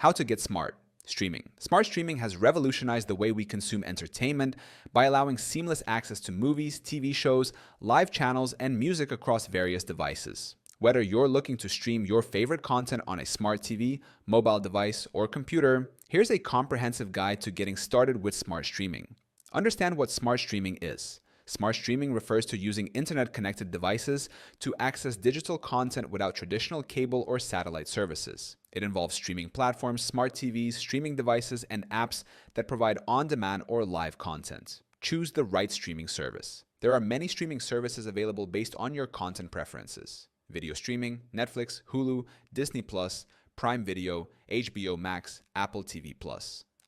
How to get smart. Streaming. Smart streaming has revolutionized the way we consume entertainment by allowing seamless access to movies, TV shows, live channels, and music across various devices. Whether you're looking to stream your favorite content on a smart TV, mobile device, or computer, here's a comprehensive guide to getting started with smart streaming. Understand what smart streaming is. Smart streaming refers to using internet-connected devices to access digital content without traditional cable or satellite services. It involves streaming platforms, smart TVs, streaming devices, and apps that provide on-demand or live content. Choose the right streaming service. There are many streaming services available based on your content preferences. Video streaming, Netflix, Hulu, Disney+, Prime Video, HBO Max, Apple TV+.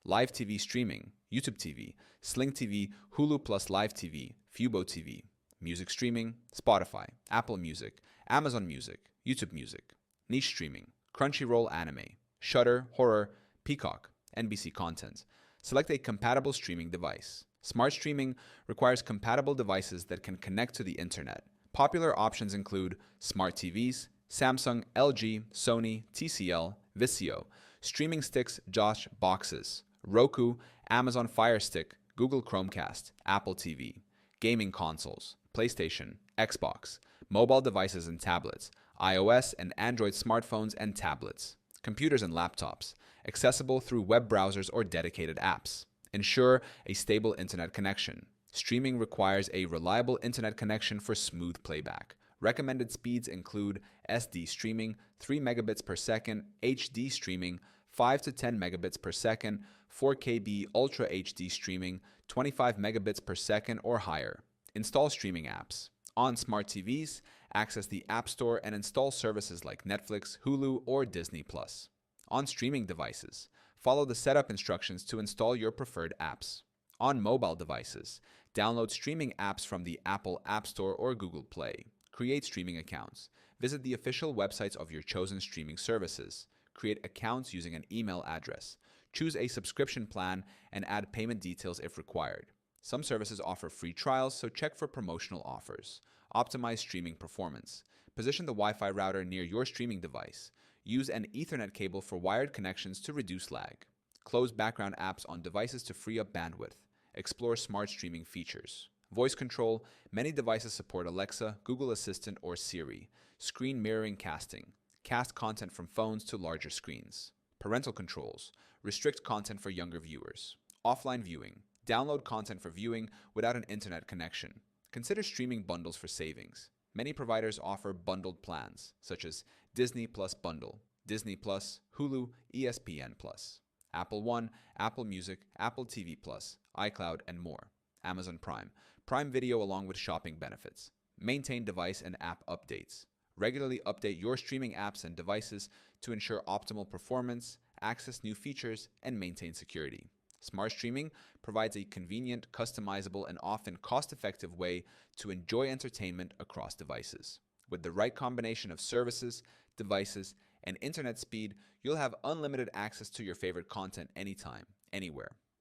Live TV streaming, YouTube TV, Sling TV, Hulu Plus Live TV, Fubo TV. Music streaming, Spotify, Apple Music, Amazon Music, YouTube Music. Niche streaming, Crunchyroll Anime, Shudder, Horror, Peacock, NBC Content. Select a compatible streaming device. Smart streaming requires compatible devices that can connect to the internet. Popular options include smart TVs, Samsung, LG, Sony, TCL, Vizio, streaming sticks, Josh boxes, Roku, Amazon Fire Stick, Google Chromecast, Apple TV, gaming consoles, PlayStation, Xbox, mobile devices and tablets, iOS and Android smartphones and tablets, computers and laptops, accessible through web browsers or dedicated apps. Ensure a stable internet connection. Streaming requires a reliable internet connection for smooth playback. Recommended speeds include SD streaming, 3 megabits per second, HD streaming, 5 to 10 megabits per second, 4KB Ultra HD streaming, 25 megabits per second or higher. Install streaming apps. On smart TVs, access the App Store and install services like Netflix, Hulu, or Disney+. On streaming devices, follow the setup instructions to install your preferred apps. On mobile devices, download streaming apps from the Apple App Store or Google Play. Create streaming accounts. Visit the official websites of your chosen streaming services. Create accounts using an email address. Choose a subscription plan and add payment details if required. Some services offer free trials, so check for promotional offers. Optimize streaming performance. Position the Wi-Fi router near your streaming device. Use an Ethernet cable for wired connections to reduce lag. Close background apps on devices to free up bandwidth. Explore smart streaming features. Voice control. Many devices support Alexa, Google Assistant, or Siri. Screen mirroring casting. Cast content from phones to larger screens. Parental controls. Restrict content for younger viewers. Offline viewing. Download content for viewing without an internet connection. Consider streaming bundles for savings. Many providers offer bundled plans, such as Disney Plus Bundle, Disney Plus, Hulu, ESPN Plus, Apple One, Apple Music, Apple TV Plus, iCloud, and more. Amazon Prime. Prime Video along with shopping benefits. Maintain device and app updates. Regularly update your streaming apps and devices to ensure optimal performance, access new features, and maintain security. Smart streaming provides a convenient, customizable, and often cost-effective way to enjoy entertainment across devices. With the right combination of services, devices, and internet speed, you'll have unlimited access to your favorite content anytime, anywhere.